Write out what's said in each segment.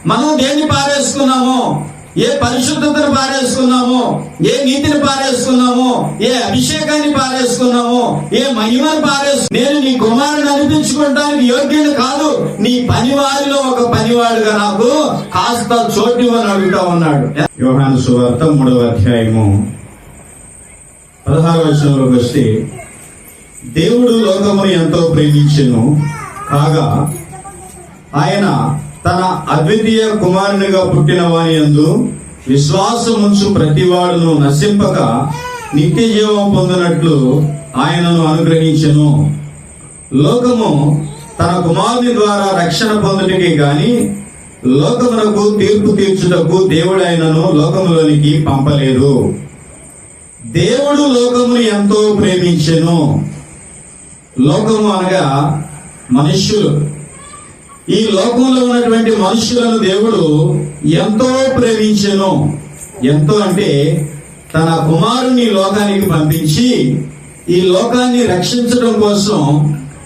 మనం దేన్ని పారేసుకున్నామో, ఏ పరిశుద్ధతను పారేసుకున్నామో, ఏ నీతిని పారేసుకున్నామో, ఏ అభిషేకాన్ని పారేసుకున్నామో, ఏ మహిమను నేను నీ కుమారుని అనిపించుకోవడానికి యోగ్యుడు కాదు, నీ పనివారిలో ఒక పనివాడుగా నాకు కాస్త చోటు అని అడుగుతా ఉన్నాడు. యోహాను సువార్త 3వ అధ్యాయము 16వ వచనంలోకి వస్తే, దేవుడు లోకమును ఎంతో ప్రేమించెను కాగా ఆయన తన అద్వితీయ కుమారునిగా పుట్టిన వాని యందు విశ్వాసముంచు ప్రతివాడును నశింపక నిత్య జీవం పొందినట్లు ఆయనను అనుగ్రహించెను. లోకము తన కుమారుని ద్వారా రక్షణ పొందుటకి గాని లోకమునకు తీర్పు తీర్చుటకు దేవుడు ఆయనను లోకములోనికి పంపలేదు. దేవుడు లోకమును ఎంతో ప్రేమించెను. లోకము అనగా మనుష్యులు. ఈ లోకంలో ఉన్నటువంటి మనుషులను దేవుడు ఎంతో ప్రేమించెను. ఎంతో అంటే తన కుమారుని లోకానికి పంపించి ఈ లోకాన్ని రక్షించడం కోసం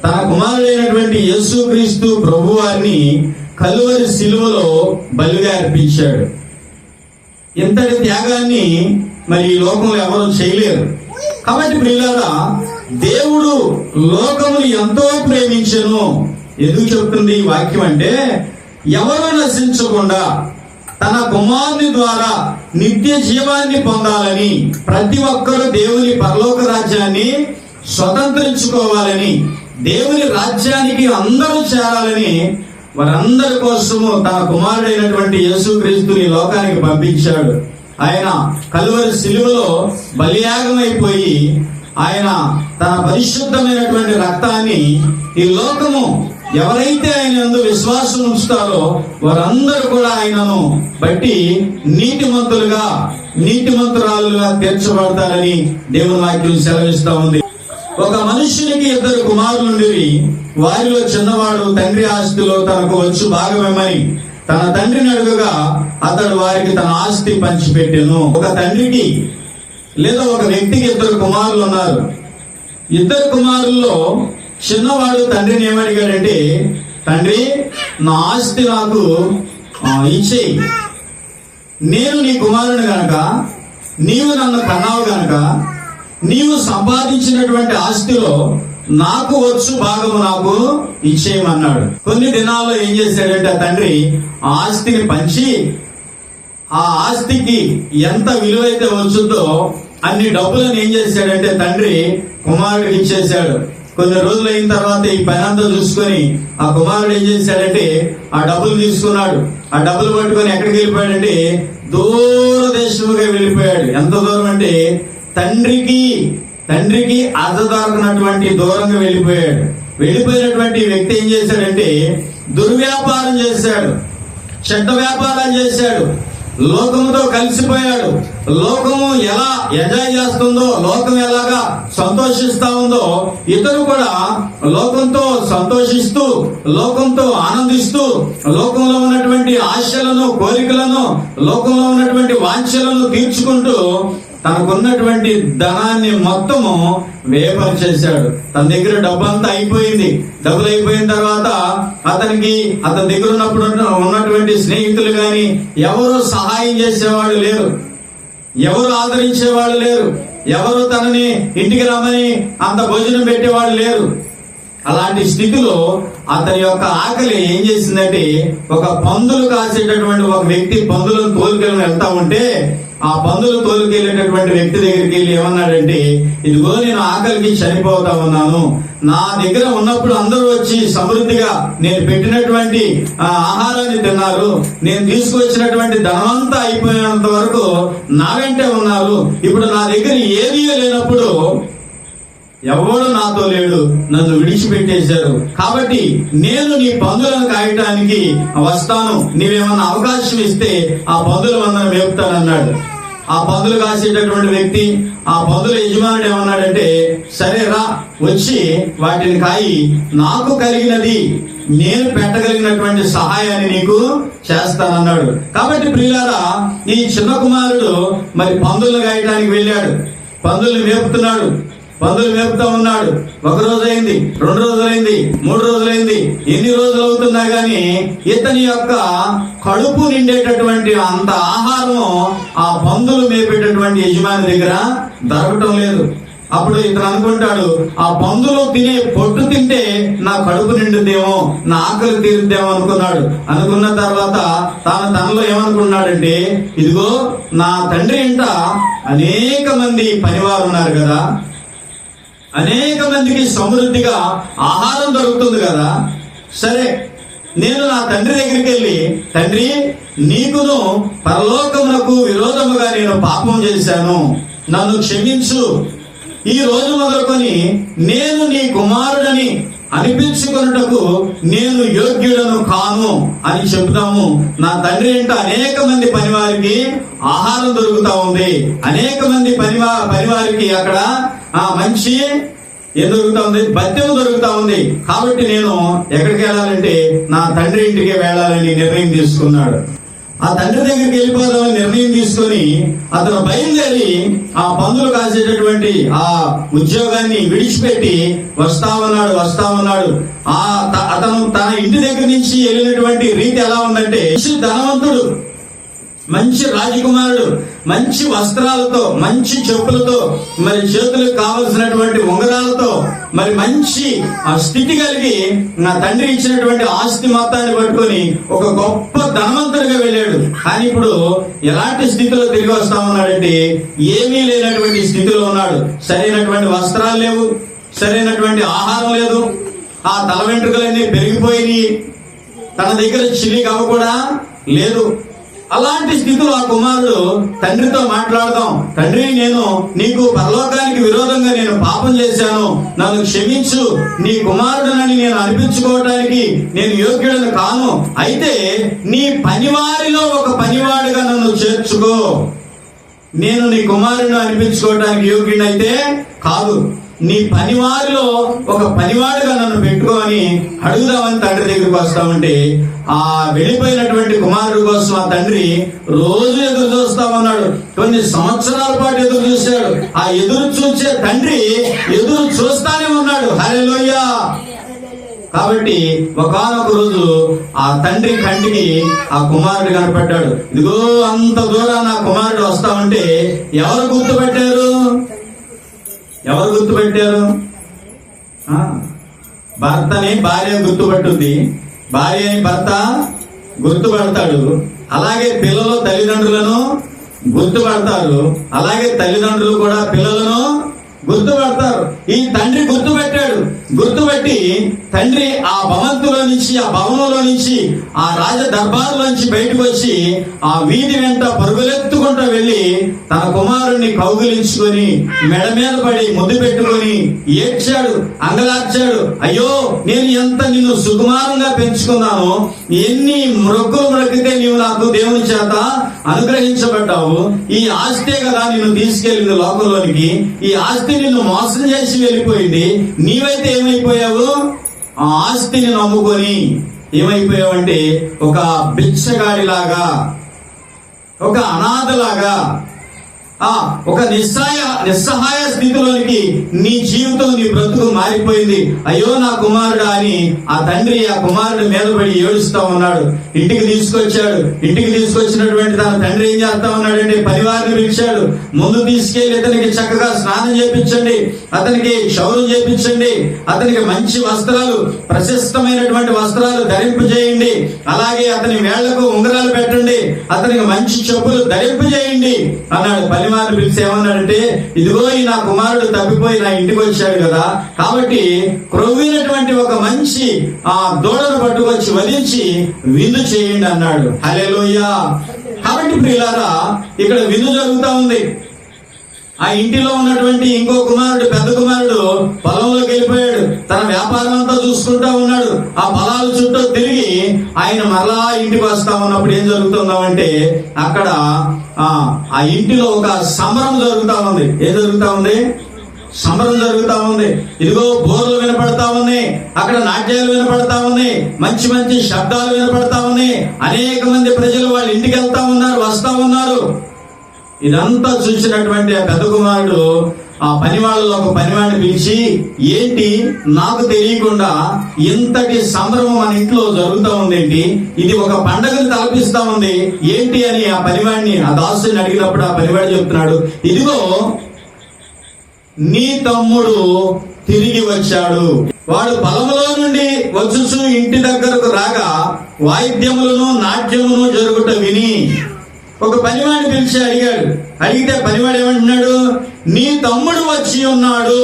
తన కుమారుడైనటువంటి యేసుక్రీస్తు ప్రభువారిని కలువరి శిలువలో బలిగా అర్పించాడు. ఇంతటి త్యాగాన్ని మరి ఈ లోకంలో ఎవరు చేయలేరు. కాబట్టి ప్రియులారా, దేవుడు లోకమును ఎంతో ప్రేమించెను. ఎందుకు చెప్తుంది ఈ వాక్యం అంటే, ఎవరు నశించకుండా తన కుమారుని ద్వారా నిత్య జీవాన్ని పొందాలని, ప్రతి ఒక్కరూ దేవుని పరలోక రాజ్యాన్ని స్వతంత్రించుకోవాలని, దేవుని రాజ్యానికి అందరూ చేరాలని, వారందరి కోసము తన కుమారుడైనటువంటి యేసుక్రీస్తుని లోకానికి పంపించాడు. ఆయన కలువరి శిలువలో బలియాగం అయిపోయి ఆయన తన పరిశుద్ధమైనటువంటి రక్తాన్ని ఈ లోకము ఎవరైతే ఆయన యందు విశ్వాసం ఉంచుతారో వారందరూ కూడా ఆయనను బట్టి నీతిమంతురాలుగా తీర్చబడతారని దేవుని వాక్యం సెలవిస్తా ఉంది. ఒక మనుష్యునికి 2 కుమారులుండిరి. వారిలో చిన్నవాడు తండ్రి ఆస్తిలో తనకు వచ్చు భాగమేమని తన తండ్రిని అడుగగా అతడు వారికి తన ఆస్తి పంచిపెట్టెను. ఒక తండ్రికి లేదా ఒక వ్యక్తికి 2 కుమారులు ఉన్నారు. 2 కుమారుల్లో చిన్నవాడు తండ్రిని ఏమడిగాడంటే, తండ్రి, నా ఆస్తి నాకు ఇచ్చేయి. నేను నీ కుమారుని గనక, నీవు నన్ను కన్నావు గనక, నీవు సంపాదించినటువంటి ఆస్తిలో నాకు వచ్చు భాగము నాకు ఇచ్చేయమన్నాడు. కొన్ని దినాల్లో ఏం చేశాడంటే ఆ తండ్రి ఆస్తిని పంచి ఆ ఆస్తికి ఎంత విలువైతే వచ్చుతో అన్ని డబ్బులను ఏం చేశాడంటే తండ్రి కుమారుడికి ఇచ్చేశాడు. కొన్ని రోజులు అయిన తర్వాత ఈ పని అంతా చూసుకొని ఆ కుమారుడు ఏం చేశాడంటే ఆ డబ్బులు తీసుకున్నాడు. ఆ డబ్బులు పట్టుకొని ఎక్కడికి వెళ్ళిపోయాడంటే దూరదేశముగా వెళ్ళిపోయాడు. ఎంత దూరం అంటే తండ్రికి అర్థదొరకనటువంటి దూరంగా వెళ్ళిపోయాడు. వెళ్ళిపోయినటువంటి వ్యక్తి ఏం చేశాడంటే దుర్వ్యాపారం చేశాడు, చెడ్డ వ్యాపారాలు చేశాడు, లోకముతో కలిసిపోయాడు. లోకము ఎలా ఎంజాయ్ చేస్తుందో, లోకం ఎలాగా సంతోషిస్తా ఉందో ఇతను కూడా లోకంతో సంతోషిస్తూ, లోకంతో ఆనందిస్తూ, లోకంలో ఉన్నటువంటి ఆశలను, కోరికలను, లోకంలో ఉన్నటువంటి వాంఛలను తీర్చుకుంటూ తనకున్నటువంటి ధనాన్ని మొత్తము వేపరిచేశాడు. తన దగ్గర డబ్బంతా అయిపోయింది. డబ్బులు అయిపోయిన తర్వాత అతని దగ్గర ఉన్నటువంటి స్నేహితులు గాని ఎవరు సహాయం చేసేవాళ్ళు లేరు, ఎవరు ఆదరించేవాళ్ళు లేరు, ఎవరు తనని ఇంటికి రమ్మని అంత భోజనం పెట్టేవాళ్ళు లేరు. అలాంటి స్థితిలో అతని యొక్క ఆకలి ఏం చేసిందంటే, ఒక పందులు కాసేటటువంటి ఒక వ్యక్తి పందులను తోలుకెళ్ళి వెళ్తా ఉంటే ఆ పందులు తోలుకెళ్ళేటటువంటి వ్యక్తి దగ్గరికి వెళ్ళి ఏమన్నాడంటే, ఇదిగో నేను ఆకలికి చనిపోతా ఉన్నాను, నా దగ్గర ఉన్నప్పుడు అందరూ వచ్చి సమృద్ధిగా నేను పెట్టినటువంటి ఆహారాన్ని తిన్నారు, నేను తీసుకొచ్చినటువంటి ధనమంతా అయిపోయినంత వరకు నా వెంటే ఉన్నారు, ఇప్పుడు నా దగ్గర ఏదీ లేనప్పుడు ఎవడు నాతో లేడు, నన్ను విడిచిపెట్టేశారు, కాబట్టి నేను నీ పందులను కాయటానికి వస్తాను, నీవేమన్నా అవకాశం ఇస్తే ఆ పందుల మందను మేపుతానన్నాడు. ఆ పందులు కాసేటటువంటి వ్యక్తి, ఆ పందుల యజమానుడు ఏమన్నాడంటే, సరే రా, వచ్చి వాటిని కాయి, నాకు కలిగినది నేను పెట్టగలిగినటువంటి సహాయాన్ని నీకు చేస్తానన్నాడు. కాబట్టి ప్రియులారా, ఈ చిన్న కుమారుడు మరి పందులను కాయటానికి వెళ్ళాడు, పందుల్ని మేపుతున్నాడు. పందులు మేపుతా ఉన్నాడు. 1 రోజు అయింది, 2 రోజులైంది, 3 రోజులైంది, ఎన్ని రోజులు అవుతున్నా గాని ఇతని యొక్క కడుపు నిండేటటువంటి అంత ఆహారం ఆ పందులు మేపేటటువంటి యజమాని దగ్గర దొరకటం లేదు. అప్పుడు ఇతను అనుకుంటాడు, ఆ పందులు తినే పొట్టు తింటే నా కడుపు నిండుదేమో, నా ఆకలి తీరుద్దేమో అనుకున్నాడు. అనుకున్న తర్వాత తనలో ఏమనుకున్నాడంటే, ఇదిగో నా తండ్రి ఇంట అనేక మంది పనివారు ఉన్నారు కదా, అనేక మందికి సమృద్ధిగా ఆహారం దొరుకుతుంది కదా, సరే నేను నా తండ్రి దగ్గరికి వెళ్ళి, తండ్రి నీకును పరలోకమునకు విరోధముగా నేను పాపం చేశాను, నన్ను క్షమించు, ఈ రోజు మొదలుకొని నేను నీ కుమారుడని అనిపించుకొనుటకు నేను యోగ్యుడను కాను అని చెబుతాము. నా తండ్రి ఇంట అనేక మంది పనివారికి ఆహారం దొరుకుతా ఉంది, అనేక మంది పనివారికి అక్కడ మంచి ఏం దొరుకుతా ఉంది, భత్యం దొరుకుతా ఉంది. కాబట్టి నేను ఎక్కడికి వెళ్ళాలంటే నా తండ్రి ఇంటికి వెళ్ళాలని నిర్ణయం తీసుకున్నాడు. ఆ తండ్రి దగ్గరికి వెళ్ళిపోదామని నిర్ణయం తీసుకొని అతను బయలుదేరి ఆ పందులు కాసేటటువంటి ఆ ఉద్యోగాన్ని విడిచిపెట్టి వస్తా ఉన్నాడు. అతను తన ఇంటి దగ్గర నుంచి వెళ్ళినటువంటి రీతి ఎలా ఉందంటే, ధనవంతుడు, మంచి రాజకుమారుడు, మంచి వస్త్రాలతో, మంచి చెప్పులతో, మరి చేతులకు కావలసినటువంటి ఉంగరాలతో, మరి మంచి స్థితి కలిగి నా తండ్రి ఇచ్చినటువంటి ఆస్తి మొత్తాన్ని పట్టుకొని ఒక గొప్ప ధనవంతుడిగా వెళ్ళాడు. కానీ ఇప్పుడు ఎలాంటి స్థితిలో తిరిగి వస్తా ఉన్నాడంటే, ఏమీ లేనటువంటి స్థితిలో ఉన్నాడు. సరైనటువంటి వస్త్రాలు లేవు, సరైనటువంటి ఆహారం లేదు, ఆ తల వెంట్రుకలన్నీ పెరిగిపోయి తన దగ్గర చిల్లి గవ్వ కూడా లేదు. అలాంటి స్థితిలో ఆ కుమారుడు తండ్రితో మాట్లాడదాం, తండ్రి నేను నీకు పరలోకానికి విరోధంగా నేను పాపం చేశాను, నన్ను క్షమించు, నీ కుమారుడనని నేను అనిపించుకోవటానికి నేను యోగ్యుడను కాను, అయితే నీ పనివారిలో ఒక పనివాడిగా నన్ను చేర్చుకో, నేను నీ కుమారుడు అనిపించుకోవటానికి యోగ్యుడైతే కాదు, నీ పనివారిలో ఒక పనివాడిగా నన్ను పెట్టుకోని అడుగుదామని తండ్రి దగ్గరికి వస్తామంటే, ఆ వెళ్ళిపోయినటువంటి కుమారుడు కోసం ఆ తండ్రి రోజు ఎదురు చూస్తా ఉన్నాడు. కొన్ని సంవత్సరాల పాటు ఎదురు చూశాడు. ఆ ఎదురు చూసే తండ్రి ఎదురు చూస్తానే ఉన్నాడు. హల్లెలూయా. కాబట్టి ఒకానొక రోజు ఆ తండ్రి కంటికి ఆ కుమారుడు కనపడ్డాడు. ఇదిగో అంత దూరం నా కుమారుడు వస్తా ఉంటే ఎవరు గుర్తుపెట్టారు? భర్తని భార్య గుర్తుపట్టుంది, భార్యని భర్త గుర్తుపడతాడు, అలాగే పిల్లలు తల్లిదండ్రులను గుర్తుపడతారు, అలాగే తల్లిదండ్రులు కూడా పిల్లలను గుర్తుపడతారు. ఈ తండ్రి గుర్తుపెట్టాడు. గుర్తుపెట్టి తండ్రి ఆ భవంతులో నుంచి, ఆ భవనంలో నుంచి, ఆ రాజ దర్బారులో నుంచి బయటకు వచ్చి ఆ వీధి వెంట పరుగులెత్తుకుంటూ వెళ్లి తన కుమారుణ్ణి కౌగిలించుకొని మెడ మీద పడి ముద్దు పెట్టుకొని ఏడ్చాడు, అంగలార్చాడు. అయ్యో, నేను ఎంత నిన్ను సుకుమారంగా పెంచుకున్నాను, ఎన్ని మొక్కితే నీవు నాకు దేవుని చేత అనుగ్రహించబడ్డావు, ఈ ఆస్తే కదా నిన్ను తీసుకెళ్ళింది లోకంలోనికి, ఈ ఆస్తి నిన్ను మోసం చేసి వెళ్ళిపోయింది, నీవైతే ఏమైపోయావు? ఆ ఆస్తిని నమ్ముకొని ఏమైపోయావంటే ఒక బిచ్చగాడిలాగా, ఒక అనాథలాగా, ఒక నిస్సహాయ స్థితిలోనికి నీ జీవితం, నీ బ్రతుకు మారిపోయింది. అయ్యో నా కుమారుడా అని ఆ తండ్రి ఆ కుమారుడు మీద పడి ఏడుస్తా ఉన్నాడు. ఇంటికి తీసుకొచ్చాడు. ఇంటికి తీసుకొచ్చినటువంటి తన తండ్రి ఏం చేస్తా ఉన్నాడంటే, పరివారిని పిలిచాడు. ముందు తీసుకెళ్లి అతనికి చక్కగా స్నానం చేపించండి, అతనికి క్షౌరం చేపించండి, అతనికి మంచి వస్త్రాలు, ప్రశస్తమైనటువంటి వస్త్రాలు ధరింపజేయండి, అలాగే అతని వేళ్లకు ఉంగరాలు పెట్టండి, అతనికి మంచి చెప్పులు ధరింపజేయండి అన్నాడు. పనివారిని పిలిచి ఏమన్నాడంటే, ఇదిగో ఈ నా కుమారుడు తప్పిపోయి నా ఇంటికి వచ్చాడు కదా, కాబట్టి క్రొవ్వినటువంటి ఒక మంచి దూడను పట్టుకొచ్చి వధించి విందు చేయండి అన్నాడు. హల్లెలూయా. కాబట్టి ప్రియులారా, ఇక్కడ విందు జరుగుతా ఉంది. ఆ ఇంటిలో ఉన్నటువంటి ఇంకో కుమారుడు, పెద్ద కుమారుడు పొలంలోకి వెళ్ళిపోయాడు. తన వ్యాపారం అంతా చూసుకుంటా ఉన్నాడు. ఆ పొలాల చుట్టూ తిరిగి ఆయన మరలా ఇంటికి వస్తా ఉన్నప్పుడు ఏం జరుగుతుందంటే, అక్కడ ఆ ఇంటిలో ఒక సమరం జరుగుతా ఉంది. ఏం జరుగుతా ఉంది? సమరం జరుగుతా ఉంది. ఇదిగో బోర్లు వినపడతా ఉన్నాయి, అక్కడ నాట్యాలు వినపడతా ఉన్నాయి, మంచి మంచి శబ్దాలు వినపడతా ఉన్నాయి. అనేక మంది ప్రజలు వాళ్ళ ఇంటికి వెళ్తా ఉన్నారు, వస్తా ఉన్నారు. ఇదంతా చూసినటువంటి ఆ పెద్ద కుమారుడు ఆ పనివాళ్ళలో ఒక పనివాడిని పిలిచి, ఏంటి నాకు తెలియకుండా ఇంతటి సంభ్రమం మన ఇంట్లో జరుగుతూ ఉందేంటి, ఇది ఒక పండగను తలపిస్తా ఉంది ఏంటి అని ఆ పనివాడిని, ఆ దాసుని అడిగినప్పుడు ఆ పనివాడు చెప్తున్నాడు, ఇదిగో నీ తమ్ముడు తిరిగి వచ్చాడు. వాడు పొలంలో నుండి వచ్చుచు ఇంటి దగ్గరకు రాగా వాయిద్యములను నాట్యమును జరుగుట విని ఒక పనివాడిని పిలిచి అడిగాడు. అడిగితే పనివాడు ఏమంటున్నాడు, నీ తమ్ముడు వచ్చి ఉన్నాడు.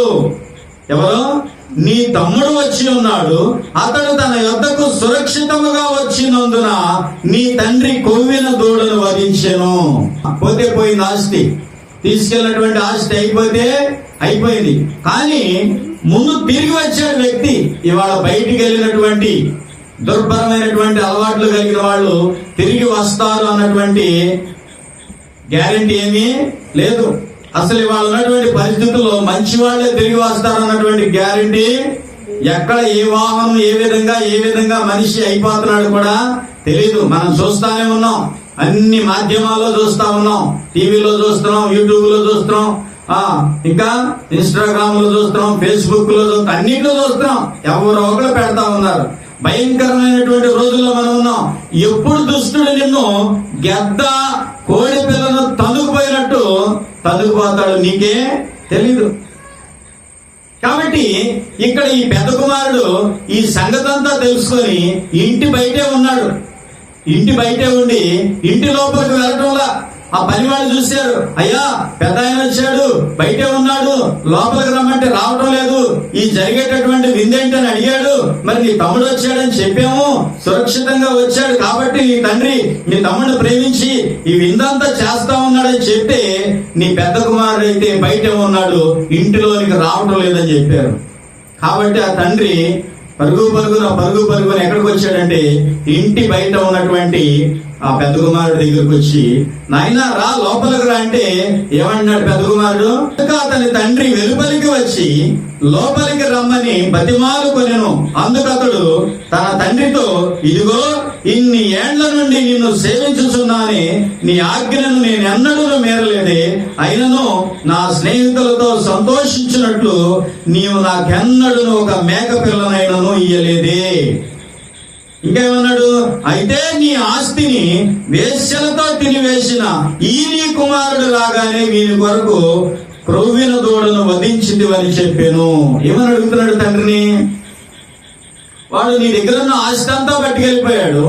ఎవరు? నీ తమ్ముడు వచ్చి ఉన్నాడు. అతడు తన యొద్దకు సురక్షితముగా వచ్చినందున నీ తండ్రి కొవ్విన దూడను వధించెను. పోతే పోయింది ఆస్తి, తీసుకెళ్ళినటువంటి ఆస్తి అయిపోయింది. కానీ ముందు తిరిగి వచ్చాడు వ్యక్తి. ఇవాళ బయటికి వెళ్ళినటువంటి దుర్భరమైనటువంటి అలవాట్లు కలిగిన వాళ్ళు తిరిగి వస్తారు అన్నటువంటి గ్యారెంటీ ఏమీ లేదు. అసలు ఇవాళ ఉన్నటువంటి పరిస్థితుల్లో మంచి వాళ్ళే తిరిగి వస్తారు అన్నటువంటి గ్యారెంటీ ఎక్కడ, ఏ వాహనం ఏ విధంగా మనిషి అయిపోతున్నాడు కూడా తెలీదు. మనం చూస్తానే ఉన్నాం, అన్ని మాధ్యమాల్లో చూస్తా ఉన్నాం, టీవీలో చూస్తున్నాం, యూట్యూబ్ లో చూస్తున్నాం, ఇంకా ఇన్స్టాగ్రామ్ లో చూస్తున్నాం, ఫేస్బుక్ లో చూస్తున్నాం, అన్నిట్లో చూస్తున్నాం. ఎవరో ఒకరు పెడతా ఉన్నారు. భయంకరమైనటువంటి రోజుల్లో మనం ఉన్నాం. ఎప్పుడు దుష్టుడు నిన్ను గెద్ద కోడి పిల్లను తనుకుపోయినట్టు తనుకుపోతాడు నీకే తెలీదు. కాబట్టి ఇక్కడ ఈ పెద్ద కుమారుడు ఈ సంగతంతా తెలుసుకొని ఇంటి బయటే ఉన్నాడు. ఇంటి బయటే ఉండి ఇంటి లోపలికి వెళ్ళటంలా ఆ పనివాడు చూశారు, అయ్యా పెద్ద ఆయన వచ్చాడు, బయటే ఉన్నాడు, లోపలికి రమ్మంటే రావటం లేదు, ఈ జరిగేటటువంటి విందేంటని అడిగాడు. మరి నీ తమ్ముడు వచ్చాడని చెప్పాము, సురక్షితంగా వచ్చాడు కాబట్టి నీ తండ్రి నీ తమ్ముడిని ప్రేమించి ఈ విందంతా చేస్తా ఉన్నాడని చెప్తే, నీ పెద్ద కుమారుడు అయితే బయటే ఉన్నాడు, ఇంటిలోనికి రావటం లేదని చెప్పారు. కాబట్టి ఆ తండ్రి పరుగు పరుగున ఎక్కడికి వచ్చాడంటే ఇంటి బయట ఉన్నటువంటి ఆ పెద్ద కుమారుడు దగ్గరకు వచ్చి, నాయనా రా లోపలికి రా అంటే ఏమంటున్నాడు పెద్ద కుమారుడు, అతని తండ్రి వెలుపలికి వచ్చి లోపలికి రమ్మని బతిమాలు కొనెను. అందుకు అతడు తన తండ్రితో, ఇదిగో ఇన్ని ఏండ్ల నుండి నిన్ను సేవించుచున్నానే, నీ ఆజ్ఞను నేను ఎన్నడూ మేరలేదే, అయినను నా స్నేహితులతో సంతోషించినట్లు నీవు నాకెన్నడూ ఒక మేక పిల్లనైనను ఇయ్యలేదే. ఇంకేమన్నాడు, అయితే నీ ఆస్తిని వేశ్యలతో తినివేసిన ఈ నీ కుమారుడు రాగానే వీని కొరకు క్రొవ్విన దూడను వధించిందివని చెప్పాను. ఏమని అడుగుతున్నాడు తండ్రిని? వాడు నీ దగ్గర ఉన్న ఆస్తి అంతా పట్టుకెళ్ళిపోయాడు,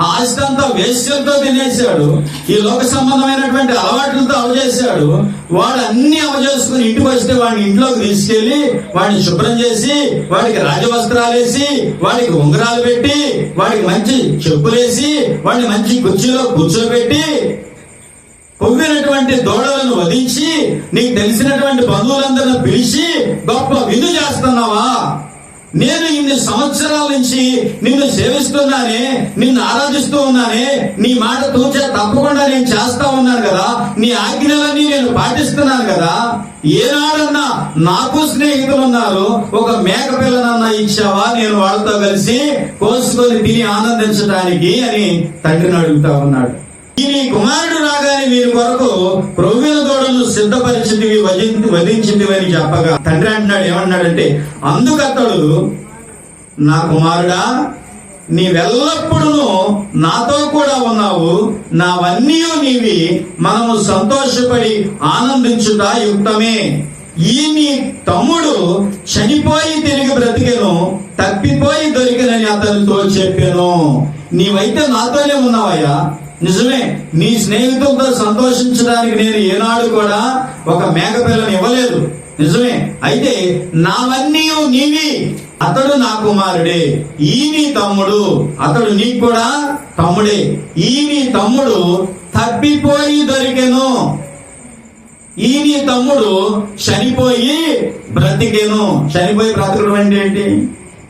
ఆ ఆస్తి అంతా వేశ్యలతో తినేశాడు, ఈ లోక సంబంధమైనటువంటి అలవాట్లతో అవజేశాడు. వాడు అన్ని అవజేసుకుని ఇంటికి వస్తే వాడిని ఇంట్లోకి తీసుకెళ్లి వాడిని శుభ్రం చేసి వాడికి రాజవస్త్రాలు వేసి వాడికి ఉంగరాలు పెట్టి వాడికి మంచి చెప్పులేసి వాడిని మంచి కుర్చీలో కూర్చోబెట్టి కొవ్వినటువంటి దూడలను వధించి నీకు తెలిసినటువంటి బంధువులందరిని పిలిచి గొప్ప విందు చేస్తున్నావా? నేను ఇన్ని సంవత్సరాల నుంచి నిన్ను సేవిస్తున్నానే, నిన్ను ఆరాధిస్తూ ఉన్నానే, నీ మాట తూచా తప్పకుండా నేను చేస్తా ఉన్నాను కదా, నీ ఆజ్ఞలన్నీ నేను పాటిస్తున్నాను కదా, ఏనాడన్నా నాకు స్నేహితులు ఉన్నారు, ఒక మేక పిల్లనన్నా ఇచ్చావా నేను వాళ్ళతో కలిసి కోసుకొని తిని ఆనందించడానికి అని తండ్రిని అడుగుతా ఉన్నాడు. నీ కుమారుడు రాగానే వీరి కొరకు క్రొవ్విన దూడను సిద్ధపరిచిందివి వధించింది అని చెప్పగా తండ్రి అంటున్నాడు, ఏమన్నాడంటే, అందుకతడు, నా కుమారుడా నీవెల్లప్పుడూ నాతో కూడా ఉన్నావు, నావన్నీ నీవి, మనము సంతోషపడి ఆనందించుట యుక్తమే. ఈ నీ తమ్ముడు చనిపోయి తిరిగి బ్రతికెను, తప్పిపోయి దొరికినని అతనితో చెప్పాను. నీవైతే నాతోనే ఉన్నావయ్యా, నిజమే, నీ స్నేహితులతో సంతోషించడానికి నేను ఏనాడు కూడా ఒక మేకపిల్లని ఇవ్వలేదు, నిజమే. అయితే నావన్నీ నీవి, అతడు నా కుమారుడే, ఈ నీ తమ్ముడు, అతడు నీకు కూడా తమ్ముడే. ఈ నీ తమ్ముడు తప్పిపోయి దొరికెను, ఈ నీ తమ్ముడు చనిపోయి బ్రతికెను. చనిపోయి బ్రతకడం అంటే ఏంటి?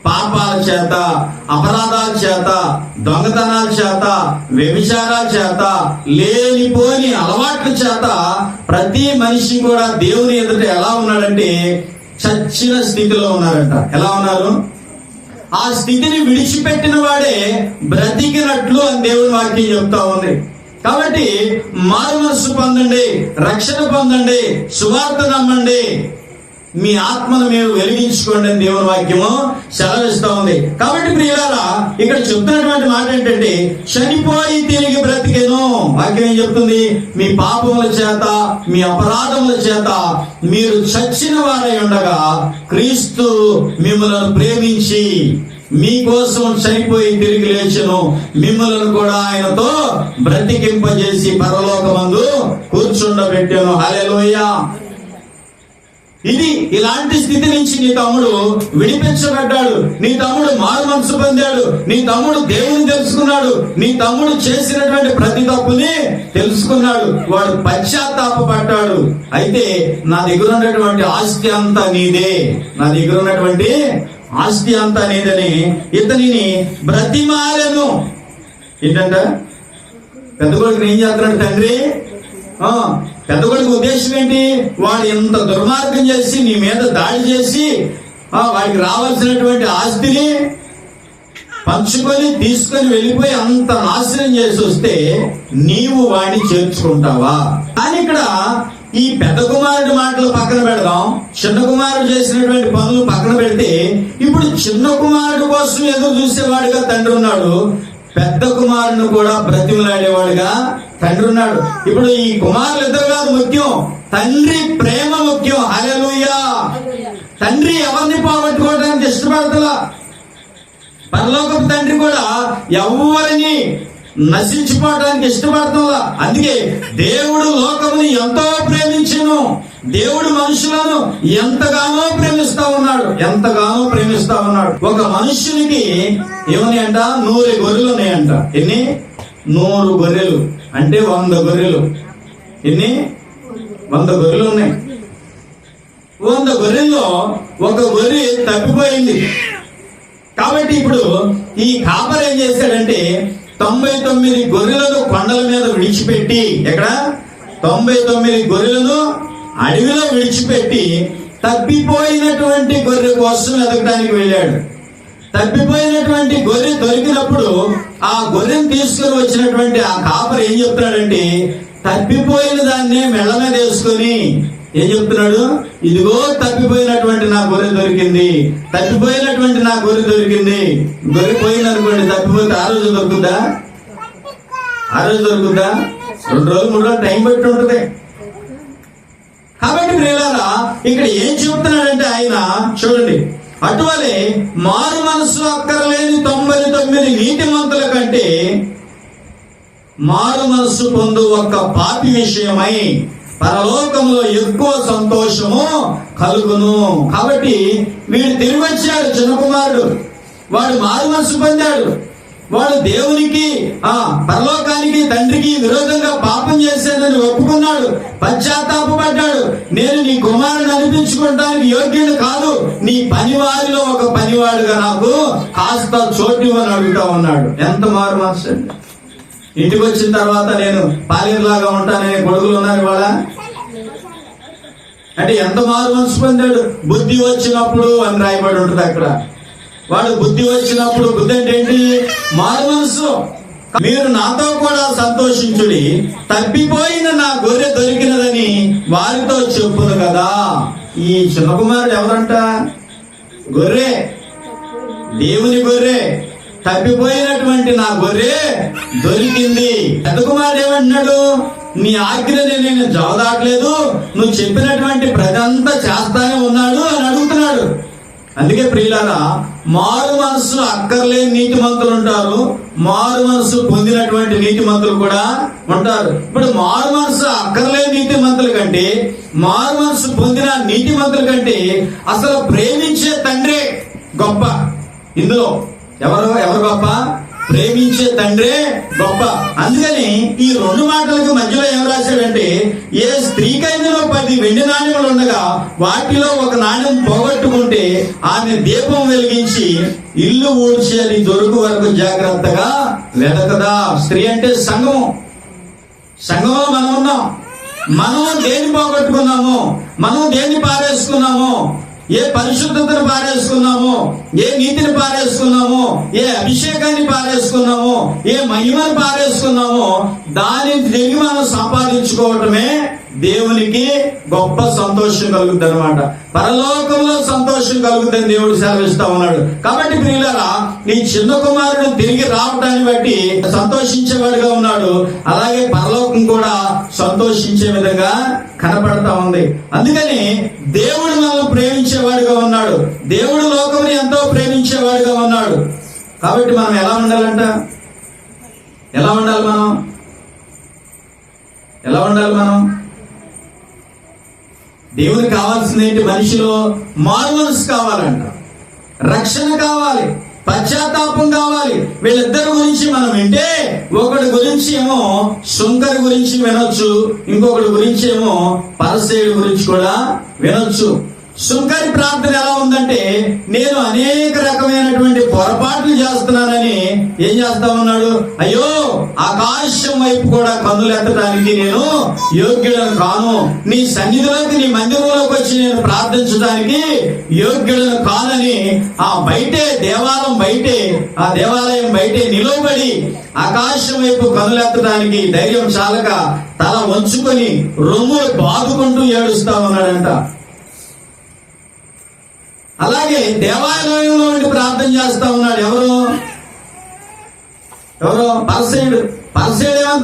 పాపాల చేత, అపరాధాల చేత, దొంగతనాల చేత, వ్యభిచారాల చేత, లేనిపోని అలవాట్ల చేత ప్రతి మనిషి కూడా దేవుని ఎదుట ఎలా ఉన్నాడంటే చచ్చిన స్థితిలో ఉన్నారంట. ఎలా ఉన్నారు? ఆ స్థితిని విడిచిపెట్టిన వాడే బ్రతికినట్లు అని దేవుని వాక్యం చెప్తా ఉంది. కాబట్టి మారు మనస్సు పొందండి, రక్షణ పొందండి, సువార్త నమ్మండి, మీ ఆత్మను మీరు వెలిగించుకోండి అని దేవుని వాక్యము సెలవిస్తా ఉంది. కాబట్టి ప్రియులారా, ఇక్కడ చెప్తున్నటువంటి మాట ఏంటంటే, చనిపోయి తిరిగి బ్రతికెను. వాక్యం ఏం చెప్తుంది? మీ పాపముల చేత, మీ అపరాధముల చేత మీరు చచ్చిన వారై ఉండగా క్రీస్తు మిమ్మల్ని ప్రేమించి మీకోసం చనిపోయి తిరిగి లేచెను, మిమ్మల్ని కూడా ఆయనతో బ్రతికింపజేసి పరలోకమందు కూర్చుండబెట్టెను. హల్లెలూయా. ఇది ఇలాంటి స్థితి నుంచి నీ తమ్ముడు విడిపించబడ్డాడు, నీ తమ్ముడు మారు మనసు పొందాడు, నీ తమ్ముడు దేవుని తెలుసుకున్నాడు, నీ తమ్ముడు చేసినటువంటి ప్రతి తప్పుని తెలుసుకున్నాడు, వాడు పశ్చాత్తాపపడ్డాడు. అయితే నా దగ్గర ఉన్నటువంటి ఆస్తి అంతా నీదే, నా దగ్గర ఉన్నటువంటి ఆస్తి అంతా నీదని ఇతనిని బ్రతిమాలెను. ఏంటంట? పెద్ద కొడుకుని ఏం చేస్తున్నాడు తండ్రి? పెద్ద కొడుకు ఉద్దేశం ఏంటి? వాడు ఎంత దుర్మార్గం చేసి నీ మీద దాడి చేసి వాడికి రావాల్సినటువంటి ఆస్తిని పంచుకొని తీసుకొని వెళ్ళిపోయి అంత నాశనం చేసి వస్తే నీవు వాడిని చేర్చుకుంటావా? కానీ ఇక్కడ ఈ పెద్ద కుమారుడి మాటలు పక్కన పెడదాం, చిన్న కుమారుడు చేసినటువంటి పనులు పక్కన పెడితే, ఇప్పుడు చిన్న కుమారుడు కోసం ఎదురు చూసేవాడుగా తండ్రి ఉన్నాడు, పెద్ద కుమారుని కూడా బ్రతిమలాడేవాడుగా తండ్రి ఉన్నాడు. ఇప్పుడు ఈ కుమారులు ఇద్దరు కాదు ముఖ్యం, తండ్రి ప్రేమ ముఖ్యం. హల్లెలూయా. తండ్రి ఎవరిని పోగొట్టుకోవడానికి ఇష్టపడతలా. పరలోకపు తండ్రి కూడా ఎవరిని నశించిపోవడానికి ఇష్టపడుతుందా. అందుకే దేవుడు లోకముని ఎంతో ప్రేమించెను, దేవుడు మనుషులను ఎంతగానో ప్రేమిస్తా ఉన్నాడు, ఎంతగానో ప్రేమిస్తా ఉన్నాడు. ఒక మనుష్యునికి ఏమని అంట? 100 గొర్రెలు ఉన్నాయంట. ఎన్ని? 100 గొర్రెలు అంటే 100 గొర్రెలు. ఎన్ని? 100 గొర్రెలు ఉన్నాయి. 100 గొర్రెల్లో ఒక గొర్రె తప్పిపోయింది. కాబట్టి ఇప్పుడు ఈ కాపరి ఏం చేశాడంటే 99 గొర్రెలను కొండల మీద విడిచిపెట్టి, ఎక్కడ 99 గొర్రెలను అడవిలో విడిచిపెట్టి తప్పిపోయినటువంటి గొర్రె కోసం ఎదగడానికి వెళ్ళాడు. తప్పిపోయినటువంటి గొర్రె దొరికినప్పుడు ఆ గొర్రెను తీసుకుని వచ్చినటువంటి ఆ కాపరి ఏం చెప్తున్నాడంటే, తప్పిపోయిన దాన్ని మెళ్ళ మీద వేసుకొని ఏం చెప్తున్నాడు? ఇదిగో తప్పిపోయినటువంటి నా గొర్రె దొరికింది, తప్పిపోయినటువంటి నా గొర్రె దొరికింది. గొర్రె పోయింది అనుకోండి, తప్పిపోతే ఆ రోజు దొరుకుతుందా? ఆ రోజు దొరుకుతుందా? 2 రోజులు 3 రోజులు టైం పెట్టి ఉంటుంది. కాబట్టి ప్రియులారా, ఇక్కడ ఏం చెప్తున్నాడంటే ఆయన చూడండి, అటువలే మారు మనస్సు అక్కరలేని 99 నీతిమంతుల కంటే మారు మనస్సు పొందు ఒక్క పాపి విషయమై పరలోకంలో ఎక్కువ సంతోషము కలుగును. కాబట్టి వీడు తిరిగి వచ్చాడు, చిన్న కుమారుడు. వాడు మారు మనసు పొందాడు. వాడు దేవునికి పరలోకానికి తండ్రికి విరోధంగా పాపం చేశానని ఒప్పుకున్నాడు, పశ్చాత్తాపపడ్డాడు. నేను నీ కుమారుని అనిపించుకోవడానికి యోగ్యుడు కాదు, నీ పనివారిలో ఒక పనివాడుగా నాకు కాస్త చోటు అని అడుగుతా ఉన్నాడు. ఎంత మారు మనసు అండి! ఇంటికి వచ్చిన తర్వాత నేను పాలేరులాగా ఉంటానని కొడుకులు ఉన్నారు వాళ్ళ. అంటే ఎంత మారు మనసు పొందాడు? బుద్ధి వచ్చినప్పుడు అని రాయబడి ఉంటుంది అక్కడ. వాడు బుద్ధి వచ్చినప్పుడు, బుద్ధి అంటే ఏంటి? మారు మనసు. మీరు నాతో కూడా సంతోషించుడి, తప్పిపోయిన నా గొర్రె దొరికినదని వారితో చెప్పును కదా. ఈ చిన్న కుమారుడు ఎవరంట? గొర్రె, దేవుని గొర్రె. తప్పిపోయినటువంటి నా గొర్రె దొరికింది. పెద్ద కుమారుడు ఏమంటున్నాడు? నీ ఆజ్ఞని నేను జవదాట్లేదు, నువ్వు చెప్పినటువంటి ప్రజంతా చేస్తానే ఉన్నాడు అని అడుగుతున్నాడు. అందుకే ప్రియులారా, మారు మనసు అక్కర్లేని నీతిమంతులు ఉంటారు, మారు మనసు పొందినటువంటి నీతిమంతులు కూడా ఉంటారు. ఇప్పుడు మారు మనసు అక్కర్లేని నీతిమంతుల కంటే, మారు మనసు పొందిన నీతిమంతుల కంటే అసలు ప్రేమించే తండ్రే గొప్ప. ఇందులో ఎవరు గొప్ప? ప్రేమించే తండ్రే గొప్ప. అందుకని ఈ 2 మాటలకు మధ్యలో ఏం రాశాడంటే, ఏ స్త్రీకైనా 10 వెండి నాణ్యములు ఉండగా వాటిలో ఒక నాణ్యం పోగొట్టుకుంటే ఆమె దీపం వెలిగించి ఇల్లు ఊడ్చి అది దొరుకు వరకు జాగ్రత్తగా వెదకదా. స్త్రీ అంటే సంఘం. సంఘంలో మనం ఉన్నాం. మనం దేన్ని పోగొట్టుకున్నాము? మనం దేన్ని పారేసుకున్నాము? ఏ పరిశుద్ధతను పారేసుకున్నాము, ఏ నీతిని పారేసుకున్నాము, ఏ అభిషేకాన్ని పారేసుకున్నాము, ఏ మహిమను పారేసుకున్నాము, దానిని తిరిగి మనం సంపాదించుకోవటమే దేవునికి గొప్ప సంతోషం కలుగుతుంది అనమాట. పరలోకంలో సంతోషం కలుగుతుంది దేవుడు సెలవిస్తా ఉన్నాడు. కాబట్టి ప్రియులారా, నీ చిన్న కుమారుడు తిరిగి రావటాన్ని బట్టి సంతోషించేవాడుగా ఉన్నాడు. అలాగే పరలోకం కూడా సంతోషించే విధంగా కనపడతా ఉంది. అందుకని దేవుడు మనల్ని ప్రేమించేవాడుగా ఉన్నాడు. దేవుడు లోకముని ఎంతో ప్రేమించేవాడుగా ఉన్నాడు. కాబట్టి మనం ఎలా ఉండాలంట? ఎలా ఉండాలి మనం? ఎలా ఉండాలి మనం? దేవునికి కావాల్సింది ఏంటి? మనిషిలో మారు మనసు కావాలంట, రక్షణ కావాలి, పశ్చాత్తాపం కావాలి. వీళ్ళిద్దరి గురించి మనం వింటే, ఒకటి గురించి ఏమో శుంకరి గురించి వినొచ్చు, ఇంకొకటి గురించి ఏమో పరిసయ్యుడి గురించి కూడా వినొచ్చు. శుంకరి ప్రార్థన ఎలా ఉందంటే, నేను అనేక రకమైనటువంటి పొరపాట్లు చేస్తున్నానని ఏం చేస్తా ఉన్నాడు? అయ్యో, ఆకాశం వైపు కూడా కన్నులు ఎత్తడానికి నేను యోగ్యుడను కాను, నీ సన్నిధిలోకి, నీ మందిరంలోకి వచ్చి నేను ప్రార్థించడానికి యోగ్యుడను కానని ఆ దేవాలయం బయటే నిలవబడి ఆకాశం వైపు కన్నులెత్తడానికి ధైర్యం చాలక తల వంచుకొని రొమ్ములు బాదుకుంటూ ఏడుస్తా ఉన్నాడంట. అలాగే దేవాలయంలో నుండి ప్రార్థన చేస్తా ఉన్నాడు. ఎవరు? పరిసయ్యుడు ఏమని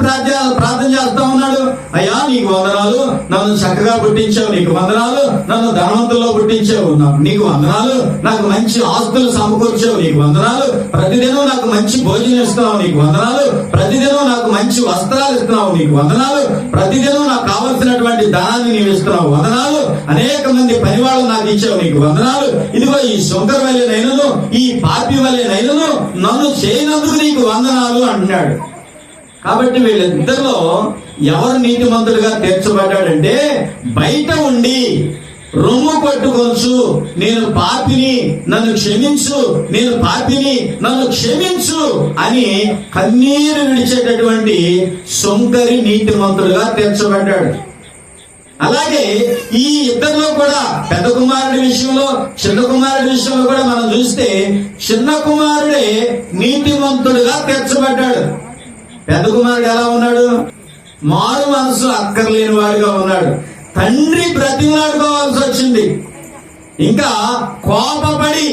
ప్రార్థన చేస్తా ఉన్నాడు? అయ్యా, నీకు వందనాలు, నన్ను చక్కగా పుట్టించావు, నీకు వందనాలు, నన్ను ధనవంతుల్లో పుట్టించావు, నీకు వందనాలు, నాకు మంచి ఆస్తులు సమకూర్చావు, నీకు వందనాలు, ప్రతిదినం నాకు మంచి భోజనం ఇస్తున్నావు, నీకు వందనాలు, ప్రతిదినం నాకు మంచి వస్త్రాలు ఇస్తున్నావు, నీకు వందనాలు, ప్రతిదినం నాకు కావలసినటువంటి ధనాన్ని నీవు ఇస్తున్నావు, వందనాలు, అనేక మంది పనివాళ్ళు నాకు ఇచ్చావు, నీకు వందనాలు, ఇదిగో ఈ శుంకర్ వలె నైనను, ఈ పాపి వలె నైనను నన్ను చేయనందుకు నీకు వందనాలు అంటున్నాడు. కాబట్టి వీళ్ళిద్దరిలో ఎవరు నీతిమంతుడిగా తీర్చబడ్డాడంటే, బయట ఉండి రొమ్ము పట్టుకోవచ్చు, నేను పాపిని నన్ను క్షమించు, నేను పాపిని నన్ను క్షమించు అని కన్నీరు విడిచేటటువంటి శుంకరి నీతిమంతుడిగా తీర్చబడ్డాడు. అలాగే ఈ ఇద్దరిలో కూడా, పెద్ద కుమారుడి విషయంలో, చిన్న కుమారుడి విషయంలో కూడా మనం చూస్తే, చిన్న కుమారుడే నీతిమంతుడిగా తీర్చబడ్డాడు. పెద్ద కుమారుడు ఎలా ఉన్నాడు? మారు మనసు అక్కర్లేని వాడిగా ఉన్నాడు. తండ్రి బ్రతిమలాడుకోవాల్సి వచ్చింది. ఇంకా కోపపడి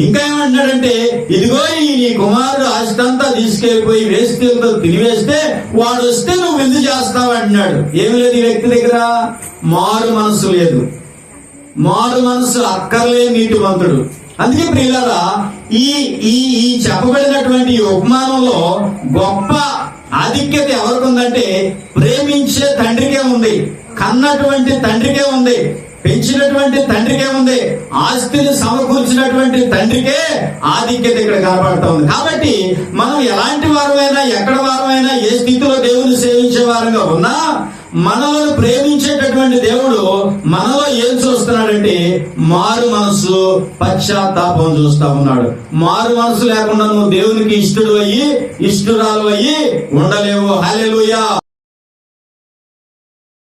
ఇంకా ఏమంటున్నాడంటే, ఇదిగో నీ కుమారుడు ఆస్తంతా తీసుకెళ్లిపోయి వేస్తీలతో తినివేస్తే వాడు వస్తే నువ్వు విందు చేస్తావు అంటున్నాడు. ఏమి లేదు ఈ వ్యక్తి దగ్గర? మారు మనసు లేదు. మారు మనసు అక్కర్లేని నీతిమంతుడు. అందుకే ప్రియులారా, ఈ చెప్పబడినటువంటి ఉపమానంలో గొప్ప ఆధిక్యత ఎవరికి ఉందంటే, ప్రేమించే తండ్రికే ఉంది, కన్నటువంటి తండ్రికే ఉంది, పెంచినటువంటి తండ్రికే ఉంది, ఆస్తిని సమకూర్చినటువంటి తండ్రికే ఆధిక్యత ఇక్కడ కనపడతా ఉంది. కాబట్టి మనం ఎలాంటి వారమైనా, ఎక్కడ వారమైనా, ఏ స్థితిలో దేవుని సేవించే వారంగా ఉన్నా, మనలో ప్రేమించేటటువంటి దేవుడు మనలో ఏం చూస్తున్నాడంటే, మారు మనసు, పశ్చాత్తాపం చూస్తా ఉన్నాడు. మారు మనసు లేకుండా నువ్వు దేవునికి ఇష్టరాలు అయ్యి ఉండలేవు. హల్లెలూయా.